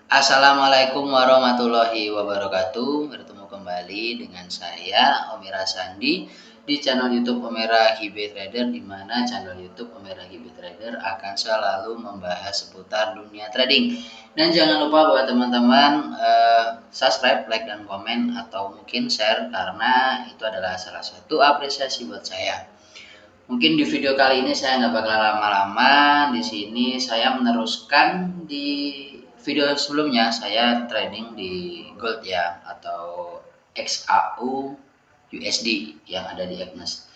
Assalamualaikum warahmatullahi wabarakatuh. Bertemu kembali dengan saya Omira Sandi di channel YouTube Omira Hibe Trader, di mana channel YouTube Omira Hibe Trader akan selalu membahas seputar dunia trading. Dan jangan lupa buat teman-teman subscribe, like dan komen atau mungkin share, karena itu adalah salah satu apresiasi buat saya. Mungkin di video kali ini saya nggak bakal lama-lama. Di sini saya meneruskan di video sebelumnya. Saya trading di gold ya, atau XAU USD yang ada di Agnes.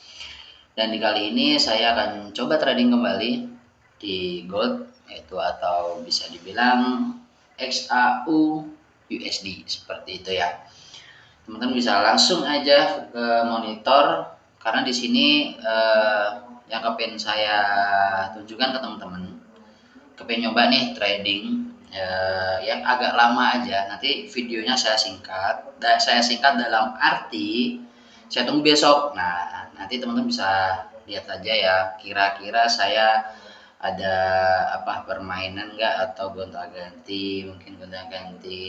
Dan di kali ini saya akan coba trading kembali di gold, yaitu atau bisa dibilang XAU USD seperti itu ya. Teman-teman bisa langsung aja ke monitor, karena di sini yang kepengen saya tunjukkan ke teman-teman, kepengen nyoba nih trading yang agak lama aja. Nanti videonya saya singkat, dalam arti saya tunggu besok. Nah, nanti teman-teman bisa lihat aja ya, kira-kira saya ada apa permainan enggak, atau gonta-ganti, mungkin gonta-ganti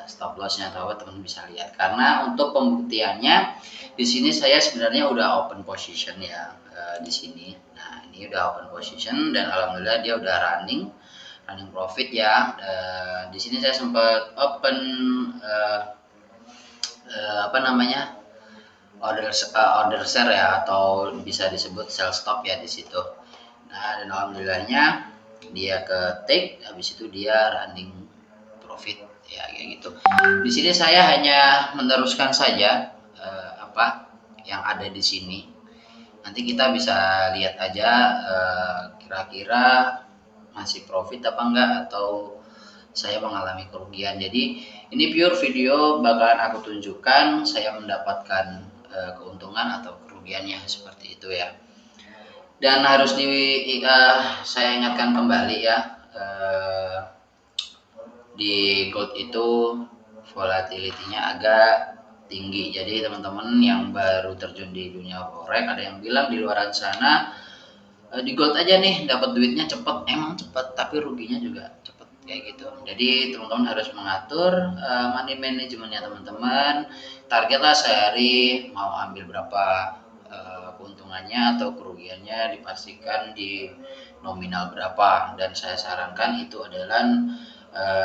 stop lossnya atau apa, teman bisa lihat. Karena untuk pembuktiannya di sini saya sebenarnya udah open position ya di sini. Nah, ini udah open position dan alhamdulillah dia udah running profit ya. Di sini saya sempat open apa namanya, order share ya, atau bisa disebut sell stop ya di situ. Nah, dan alhamdulillahnya dia ke take, habis itu dia running profit ya, kayak gitu. Di sini saya hanya meneruskan saja apa yang ada di sini. Nanti kita bisa lihat aja kira-kira masih profit apa enggak, atau saya mengalami kerugian. Jadi ini pure video bakalan aku tunjukkan saya mendapatkan keuntungan atau kerugiannya, seperti itu ya. Dan harus saya ingatkan kembali ya, di gold itu volatility-nya agak tinggi. Jadi teman-teman yang baru terjun di dunia forex, ada yang bilang di luar sana di gold aja nih dapat duitnya cepet. Emang cepet, tapi ruginya juga cepet kayak gitu. Jadi teman-teman harus mengatur money manajemennya teman-teman. Targetlah sehari mau ambil berapa keuntungannya atau kerugiannya, dipastikan di nominal berapa, dan saya sarankan itu adalah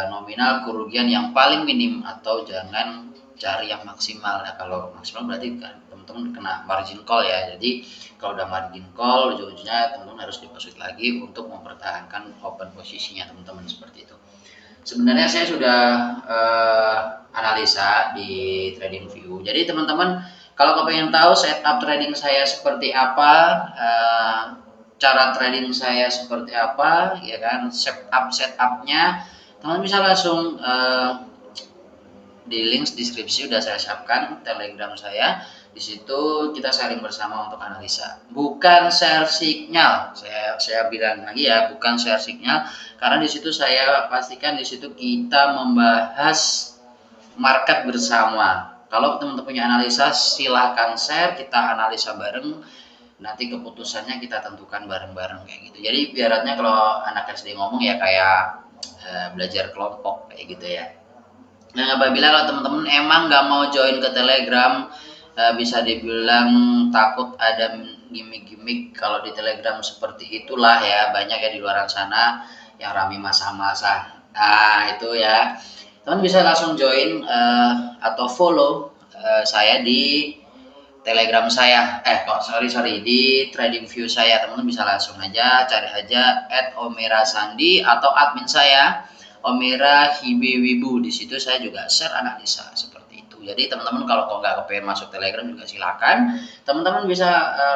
nominal kerugian yang paling minim, atau jangan cari yang maksimal. Nah, kalau maksimal berarti kan teman-teman kena margin call ya. Jadi kalau udah margin call, ujung-ujungnya teman-teman harus deposit lagi untuk mempertahankan open posisinya teman-teman, seperti itu. Sebenarnya saya sudah analisa di TradingView. Jadi teman-teman kalau kepengen tahu setup trading saya seperti apa, cara trading saya seperti apa, ya kan, setupnya, teman-teman bisa langsung di link deskripsi udah saya siapkan Telegram saya. Di situ kita sharing bersama untuk analisa. Bukan share signal. Saya bilang lagi ya, bukan share signal, karena di situ saya pastikan di situ kita membahas market bersama. Kalau teman-teman punya analisa, silahkan share, kita analisa bareng. Nanti keputusannya kita tentukan bareng-bareng kayak gitu. Jadi biaratnya kalau anak SD ngomong ya kayak belajar kelompok kayak gitu ya. Nah, apabila kalau teman-teman emang nggak mau join ke Telegram, bisa dibilang takut ada gimmick-gimmick kalau di Telegram, seperti itulah ya, banyak ya di luar sana yang rame masa-masa. Nah, itu ya. Teman bisa langsung join atau follow saya di Telegram saya. Sorry, di TradingView saya. Teman-teman bisa langsung aja cari aja @omirasandi atau admin saya Omira Hibewibu. Di situ saya juga share analisa seperti itu. Jadi teman-teman kalau kok nggak kepengen masuk Telegram juga silakan. Teman-teman bisa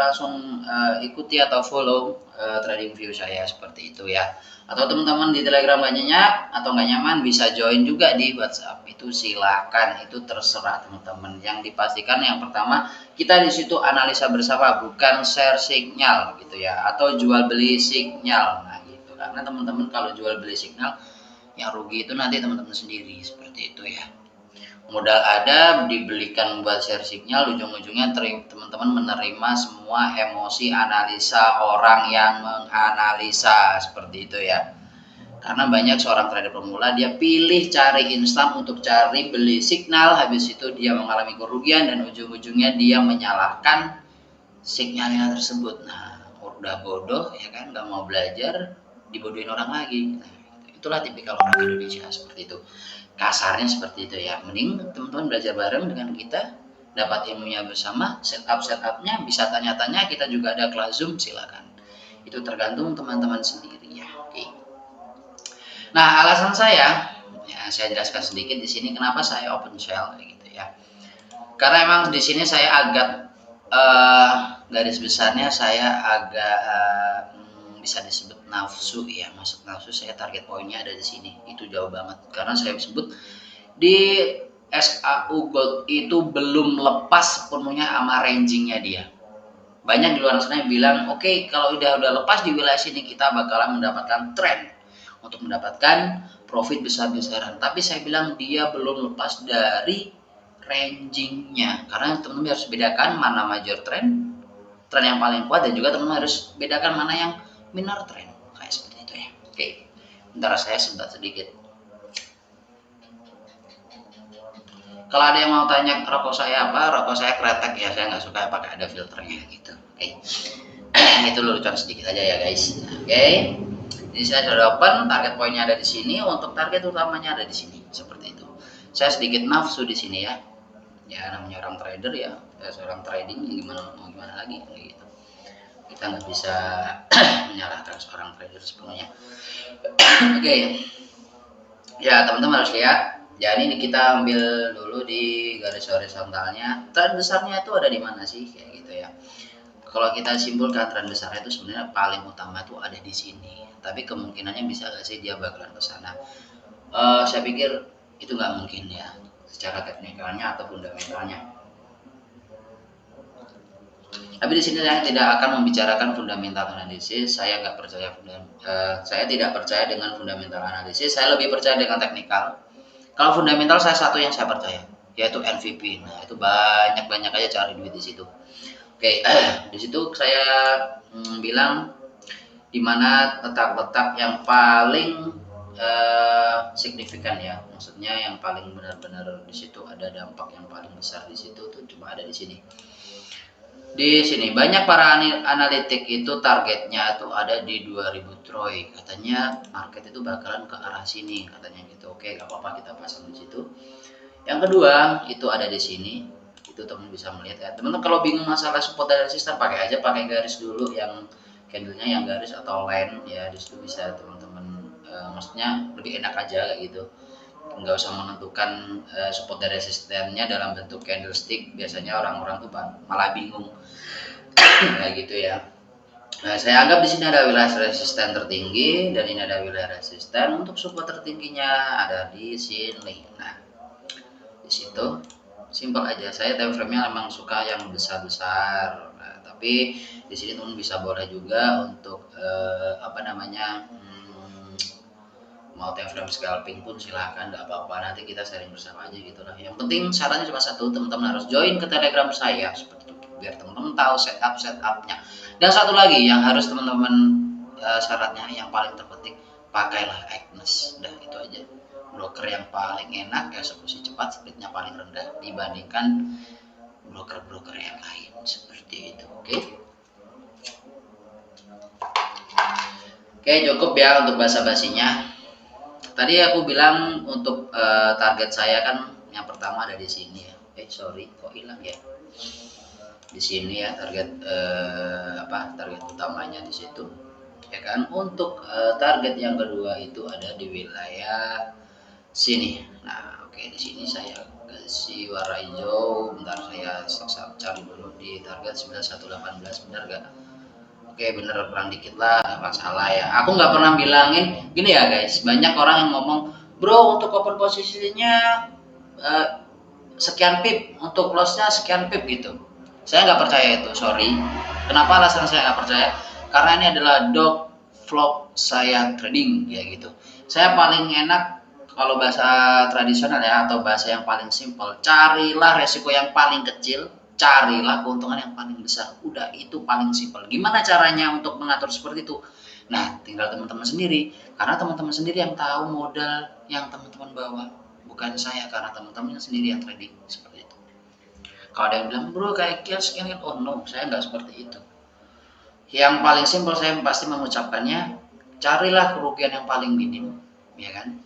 langsung ikuti atau follow TradingView saya seperti itu ya. Atau teman-teman di Telegram nggak nyenyak atau nggak nyaman, bisa join juga di WhatsApp. Itu silakan, itu terserah teman-teman. Yang dipastikan yang pertama, kita di situ analisa bersama, bukan share signal gitu ya, atau jual beli signal. Nah gitu, karena teman-teman kalau jual beli signal, yang rugi itu nanti teman-teman sendiri, seperti itu ya. Modal ada dibelikan buat share signal, ujung-ujungnya teman-teman menerima semua emosi analisa orang yang menganalisa, seperti itu ya. Karena banyak seorang trader pemula dia pilih cari instan untuk cari beli signal, habis itu dia mengalami kerugian dan ujung-ujungnya dia menyalahkan signalnya tersebut. Nah, udah bodoh ya kan, nggak mau belajar, dibodohin orang lagi. Nah, itulah tipikal orang Indonesia seperti itu. Kasarnya seperti itu ya. Mending teman-teman belajar bareng dengan kita, dapat ilmunya bersama, setupnya bisa tanya-tanya, kita juga ada kelas Zoom, silakan. Itu tergantung teman-teman sendiri ya. Oke. Nah, alasan saya, ya saya jelaskan sedikit di sini kenapa saya open shell gitu ya. Karena emang di sini saya agak garis besarnya saya agak bisa disebut nafsu ya. Maksud nafsu saya target poinnya ada di sini. Itu jauh banget. Karena saya sebut di SAU Gold itu belum lepas sepenuhnya sama rangingnya dia. Banyak di luar sana yang bilang, oke, kalau udah lepas di wilayah sini kita bakalan mendapatkan trend untuk mendapatkan profit besar-besaran. Tapi saya bilang dia belum lepas dari rangingnya. Karena teman-teman harus bedakan mana major trend yang paling kuat, dan juga teman-teman harus bedakan mana yang minor trend. Kayak seperti itu ya. Oke, bentar saya sebentar sedikit. Kalau ada yang mau tanya rokok saya apa, rokok saya kretek ya, saya nggak suka pakai ada filternya gitu. Oke. Itu lucuan sedikit aja ya guys. Oke. Jadi saya sudah open, target poinnya ada di sini, untuk target utamanya ada di sini, seperti itu. Saya sedikit nafsu di sini ya. Ya namanya orang trader ya, seorang trading mau gimana lagi gitu. Kita nggak bisa menyalahkan seorang trader sepenuhnya. Oke. Ya teman-teman harus lihat. Jadi ini kita ambil dulu di garis horizontalnya. Tren besarnya itu ada di mana sih kayak gitu ya. Kalau kita simpulkan tren besarnya itu sebenarnya paling utama itu ada di sini. Tapi kemungkinannya bisa nggak sih dia bakalan ke sana? Saya pikir itu nggak mungkin ya, secara teknikalnya atau fundamentalnya. Tapi di sini saya tidak akan membicarakan fundamental analisis. Saya nggak percaya saya tidak percaya dengan fundamental analisis. Saya lebih percaya dengan teknikal. Kalau fundamental saya satu yang saya percaya, yaitu NVP. Nah itu banyak aja cari duit di situ. Oke, di situ saya bilang di mana letak-letak yang paling signifikan ya, maksudnya yang paling benar-benar di situ ada dampak yang paling besar di situ tuh cuma ada di sini. Di sini banyak para analitik itu targetnya tuh ada di 2000 troy, katanya market itu bakalan ke arah sini katanya gitu. Oke, gak apa-apa kita pasang di situ. Yang kedua itu ada di sini. Itu teman bisa melihat ya. Teman-teman kalau bingung masalah support dan resistance pakai garis dulu yang candlenya yang garis atau line ya, di situ bisa teman-teman maksudnya lebih enak aja kayak gitu. Nggak usah menentukan support dan resistennya dalam bentuk candlestick, biasanya orang-orang tuh malah bingung kayak gitu ya. Nah, saya anggap di sini ada wilayah resisten tertinggi dan ini ada wilayah resisten. Untuk support tertingginya ada di sini. Nah, di situ simpel aja. Saya time frame-nya memang suka yang besar-besar. Nah, tapi di sini teman bisa boleh juga untuk mau time frame scalping pun silahkan, nggak apa-apa. Nanti kita sharing bersama aja gitu lah. Yang penting syaratnya cuma satu, teman-teman harus join ke Telegram saya seperti itu, biar teman-teman tahu setupnya. Dan satu lagi yang harus teman-teman syaratnya yang paling terpenting, pakailah Agnes. Udah itu aja. Broker yang paling enak, eksekusi cepat, speednya paling rendah dibandingkan broker-broker yang lain seperti itu. Oke, cukup ya untuk basa-basinya. Tadi aku bilang untuk target saya kan yang pertama ada di sini ya. Sorry, kok hilang ya? Di sini ya target target utamanya di situ. Ya kan? Untuk target yang kedua itu ada di wilayah sini. Nah, oke, di sini saya kasih warna hijau. Bentar saya cari dulu di target 9118, benar gak? Oke, bener, kurang dikit lah, gak masalah ya. Aku nggak pernah bilangin gini ya guys, banyak orang yang ngomong, bro untuk open posisinya sekian pip, untuk lossnya sekian pip gitu. Saya nggak percaya itu, sorry. Kenapa alasan saya nggak percaya? Karena ini adalah dog vlog saya trading ya gitu. Saya paling enak kalau bahasa tradisional ya, atau bahasa yang paling simpel, carilah resiko yang paling kecil, carilah keuntungan yang paling besar. Udah, itu paling simpel. Gimana caranya untuk mengatur seperti itu? Nah, tinggal teman-teman sendiri, karena teman-teman sendiri yang tahu modal yang teman-teman bawa, bukan saya, karena teman-teman sendiri yang trading seperti itu. Kalau ada yang bilang, bro kayak kios sekian, oh no, saya nggak seperti itu. Yang paling simpel saya pasti mengucapkannya, carilah kerugian yang paling minim, ya kan?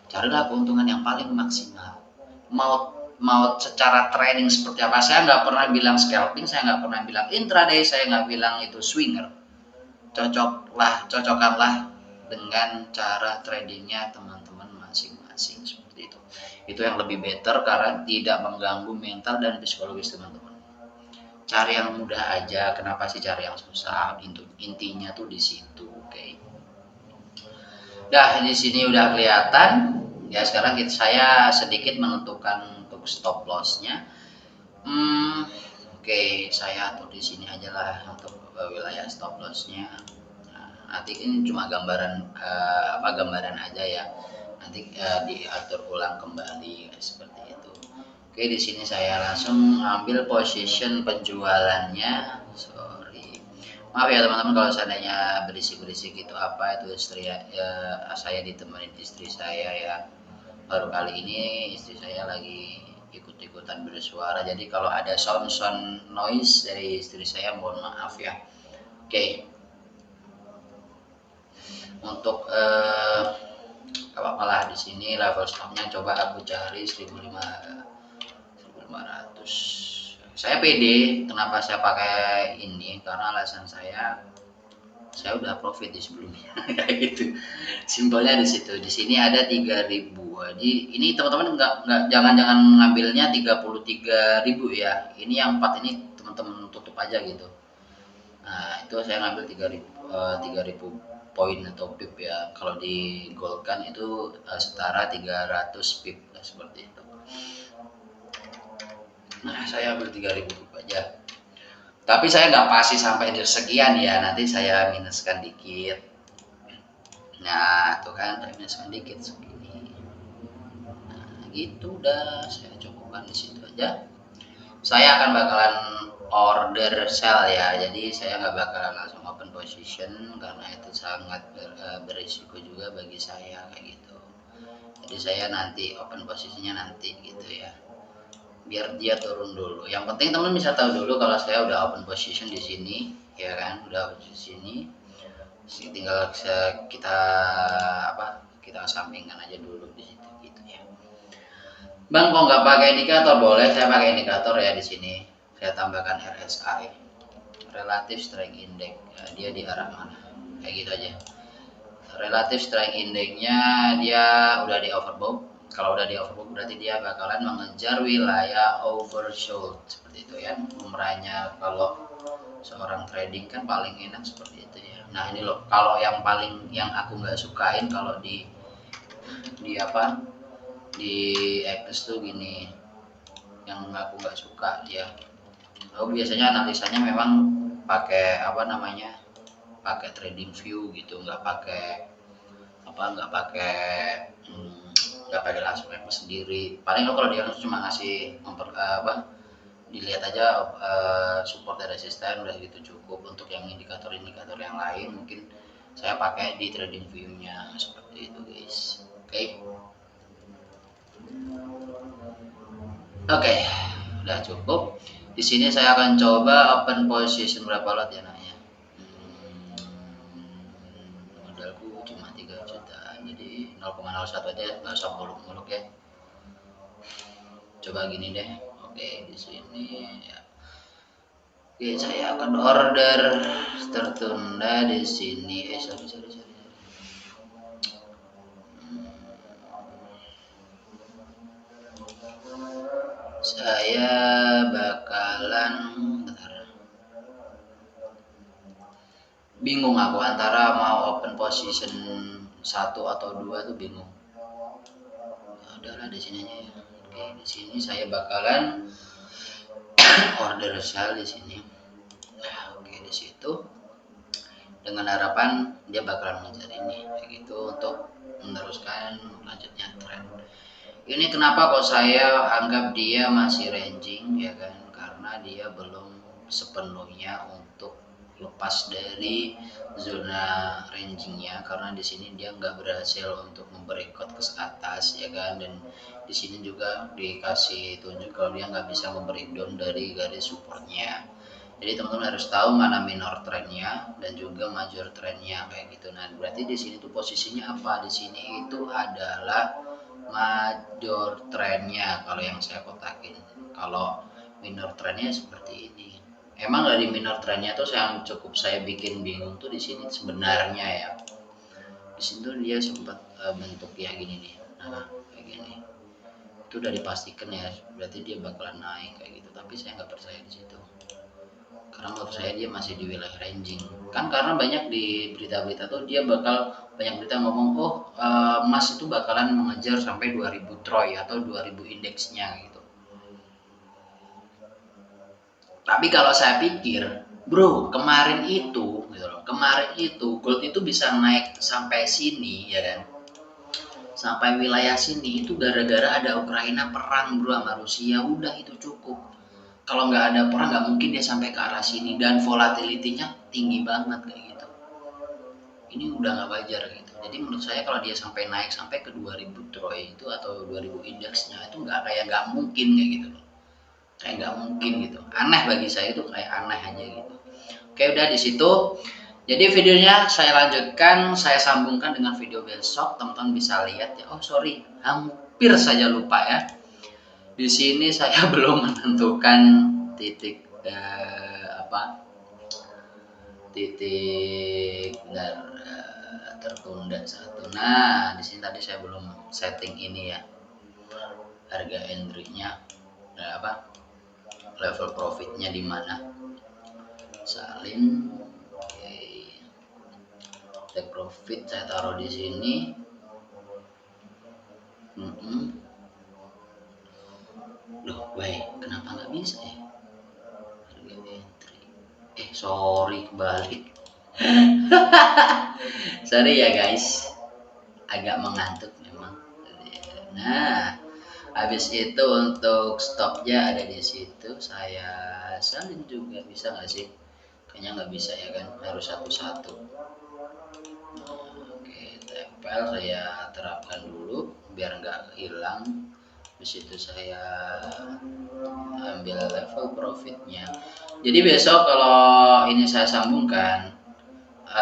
Carilah keuntungan yang paling maksimal. Mau secara training seperti apa, saya nggak pernah bilang scalping, saya nggak pernah bilang intraday, saya nggak bilang itu swinger. Cocokkanlah dengan cara tradingnya teman-teman masing-masing seperti itu. Itu yang lebih better karena tidak mengganggu mental dan psikologis teman-teman. Cari yang mudah aja, kenapa sih cari yang susah? Intinya tuh di situ, oke. Dah di sini udah kelihatan. Ya sekarang saya sedikit menentukan untuk stop lossnya. Oke, saya atur di sini aja lah untuk wilayah stop lossnya. Nah, nanti ini cuma gambaran aja ya. Nanti diatur ulang kembali seperti itu. Oke, di sini saya langsung ambil position penjualannya. Sorry, maaf ya teman-teman kalau seandainya berisik-berisik gitu, apa itu istri ya, saya ditemenin istri saya ya. Baru kali ini istri saya lagi ikut-ikutan bersuara, jadi kalau ada sound noise dari istri saya mohon maaf ya. Oke, untuk apa lah di sini level stopnya coba aku cari 1500. Saya pede, kenapa saya pakai ini, karena alasan saya udah profit di sebelumnya kayak gitu. Simpelnya di situ. Di sini ada 3000. Jadi ini teman-teman jangan ngambilnya 33.000 ya. Ini yang 4 ini teman-teman tutup aja gitu. Nah, itu saya ngambil 3000 poin atau pip ya. Kalau di gold kan itu setara 300 pip seperti itu. Nah, saya ambil 3000 pip aja. Tapi saya nggak pasti sampai sekian ya, nanti saya minuskan dikit. Nah, tuh kan saya minuskan dikit segini. Nah, gitu udah saya cukupkan di situ aja. Saya akan bakalan order sell ya, jadi saya nggak bakalan langsung open position karena itu sangat berisiko juga bagi saya kayak gitu. Jadi saya nanti open posisinya nanti gitu ya, biar dia turun dulu. Yang penting teman bisa tahu dulu kalau saya udah open position di sini, ya kan, udah open di sini. Tinggal kita kita sampingkan aja dulu di situ gitu ya. Bang, kok nggak pakai indikator? Boleh, saya pakai indikator ya di sini. Saya tambahkan RSI, Relative Strength Index. Ya, dia di arah mana? Kayak gitu aja. Relative Strength Index-nya dia udah di overbought. Kalau udah di overbought berarti dia bakalan mengejar wilayah oversold seperti itu ya. Umrahnya kalau seorang trading kan paling enak seperti itu ya. Nah ini loh, kalau yang aku nggak sukain kalau di X tuh gini, yang aku nggak suka dia. Aku biasanya analisanya memang pakai pakai trading view gitu, nggak pakai langsung sendiri. Paling kalau dia cuma ngasih dilihat aja support dan resisten udah gitu cukup. Untuk yang indikator yang lain mungkin saya pakai di trading view-nya seperti itu guys. Oke, udah cukup. Di sini saya akan coba open position berapa lot ya nanya. Modalku cuma 3 juta, jadi 0,01 aja, nggak usah muluk-muluk ya. Coba gini deh. Oke, di sini ya. Oke, saya akan order tertunda di sini. Sorry. Saya bakalan bingung aku antara mau open position 1 atau 2 tuh bingung. Adalah di sini aja ya. Oke, di sini saya bakalan order sell di sini. Nah, oke di situ dengan harapan dia bakalan mengejar ini kayak gitu untuk meneruskan lanjutnya tren. Ini kenapa kok saya anggap dia masih ranging ya kan, karena dia belum sepenuhnya untuk lepas dari zona rangingnya, karena di sini dia nggak berhasil untuk membreakout ke atas ya kan, dan di sini juga dikasih tunjuk kalau dia nggak bisa membreakdown dari garis supportnya. Jadi teman-teman harus tahu mana minor trendnya dan juga major trendnya kayak gitu. Nah berarti di sini tuh posisinya apa? Di sini itu adalah major trendnya kalau yang saya kotakin. Kalau minor trendnya seperti ini. Emang dari minor trendnya tuh yang cukup saya bikin bingung tuh di sini sebenarnya ya. Di sini tuh dia sempat bentuk ya gini nih. Nah kayak gini. Itu udah dipastikan ya. Berarti dia bakalan naik kayak gitu. Tapi saya nggak percaya di situ. Karena menurut saya dia masih di wilayah ranging kan, karena banyak di berita-berita tuh dia bakal banyak berita ngomong emas itu bakalan mengejar sampai 2000 troy atau 2000 indeksnya gitu. Tapi kalau saya pikir bro, kemarin itu gitu loh, kemarin itu gold itu bisa naik sampai sini ya kan, sampai wilayah sini itu gara-gara ada Ukraina perang bro sama Rusia, udah itu cukup. Kalau nggak ada perang nggak mungkin dia sampai ke arah sini, dan volatility-nya tinggi banget kayak gitu. Ini udah nggak wajar gitu. Jadi menurut saya kalau dia sampai naik sampai ke 2000 troy itu atau 2000 indeksnya itu nggak mungkin kayak gitu loh. Kayak nggak mungkin gitu. Aneh bagi saya itu, kayak aneh aja gitu. Oke udah di situ. Jadi videonya saya lanjutkan, saya sambungkan dengan video besok, teman-teman bisa lihat ya. Oh sorry, hampir saja lupa ya. Di sini saya belum menentukan titik titik tertunda satu. Nah, di sini tadi saya belum setting ini ya. Harga entry-nya level profitnya di mana. Salin take profit saya taruh di sini. Loh, baik, kenapa nggak bisa ya? Harga entry. Sorry, kebalik. Sorry ya guys, agak mengantuk memang. Nah, habis itu untuk stopnya ada di situ. Saya salin juga, bisa nggak sih? Kayaknya nggak bisa ya kan, harus satu-satu. Oke, tempel saya terapkan dulu biar nggak hilang. Habis itu saya ambil level profitnya. Jadi besok kalau ini saya sambungkan,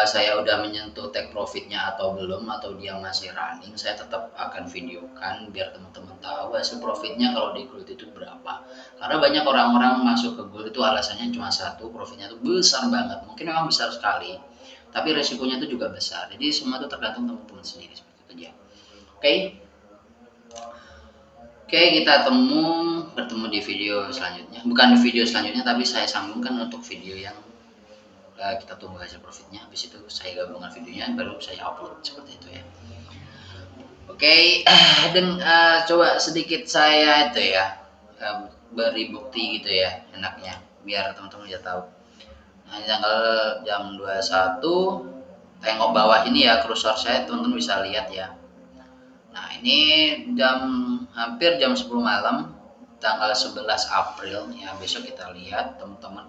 saya udah menyentuh take profitnya atau belum, atau dia masih running, saya tetap akan videokan biar teman-teman tahu hasil profitnya kalau di gold itu berapa. Karena banyak orang-orang masuk ke gold itu alasannya cuma satu, profitnya itu besar banget. Mungkin memang besar sekali, tapi resikonya itu juga besar. Jadi semua itu tergantung teman-teman sendiri, seperti itu aja. Oke, kita bertemu di video selanjutnya. Bukan di video selanjutnya, tapi saya sambungkan untuk video yang kita tunggu hasil profitnya. Habis itu saya gabungkan videonya, baru saya upload seperti itu ya. Oke, dan coba sedikit saya itu ya beri bukti gitu ya, enaknya biar teman-teman bisa tahu. Nah, tanggal jam 21, tengok bawah ini ya kursor saya, teman-teman bisa lihat ya. Nah, ini hampir jam 10 malam tanggal 11 April ya. Besok kita lihat, teman-teman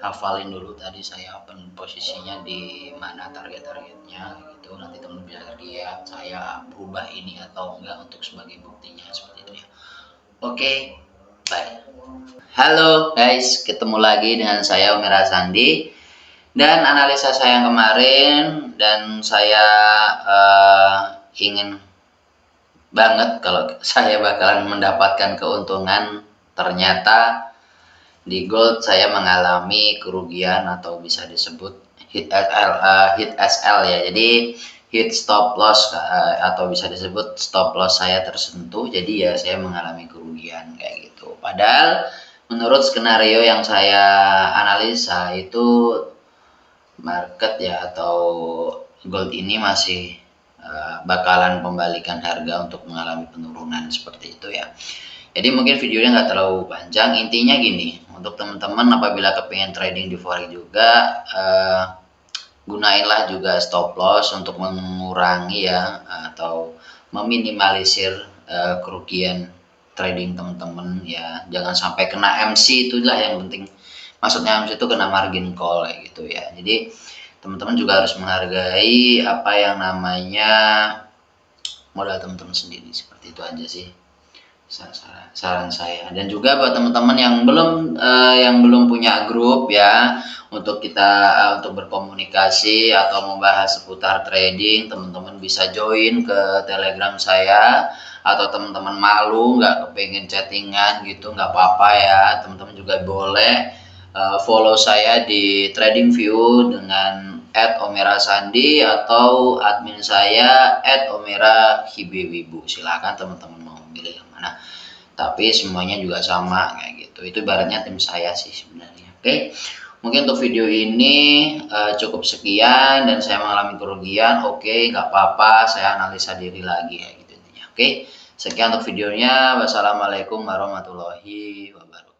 hafalin dulu tadi saya open posisinya di mana, target-targetnya gitu. Nanti teman bisa lihat saya berubah ini atau enggak untuk sebagai buktinya, seperti itu ya. Oke, bye. Halo guys, ketemu lagi dengan saya Umira Sandi dan analisa saya yang kemarin, dan saya ingin banget kalau saya bakalan mendapatkan keuntungan. Ternyata di gold saya mengalami kerugian atau bisa disebut hit SL ya. Jadi hit stop loss atau bisa disebut stop loss saya tersentuh. Jadi ya saya mengalami kerugian kayak gitu. Padahal menurut skenario yang saya analisa itu market ya atau gold ini masih bakalan pembalikan harga untuk mengalami penurunan seperti itu ya. Jadi mungkin videonya nggak terlalu panjang, intinya gini, untuk teman-teman apabila kepengen trading di forex juga gunainlah juga stop loss untuk mengurangi ya atau meminimalisir kerugian trading teman-teman ya. Jangan sampai kena MC, itulah yang penting. maksudnya omset itu kena margin call kayak gitu ya. Jadi teman-teman juga harus menghargai apa yang namanya modal teman-teman sendiri, seperti itu aja sih saran saya. Dan juga buat teman-teman yang belum punya grup ya, untuk kita untuk berkomunikasi atau membahas seputar trading, teman-teman bisa join ke Telegram saya. Atau teman-teman malu nggak kepengen chattingan gitu, nggak apa-apa ya, teman-teman juga boleh follow saya di TradingView dengan @omerasandi atau admin saya @omerahibiwibu. Silakan teman-teman mau milih yang mana. Tapi semuanya juga sama kayak gitu. Itu ibaratnya tim saya sih sebenarnya. Oke. Mungkin untuk video ini cukup sekian dan saya mengalami kerugian. Oke, nggak apa-apa. Saya analisa diri lagi kayak gitu intinya. Oke. Sekian untuk videonya. Wassalamualaikum warahmatullahi wabarakatuh.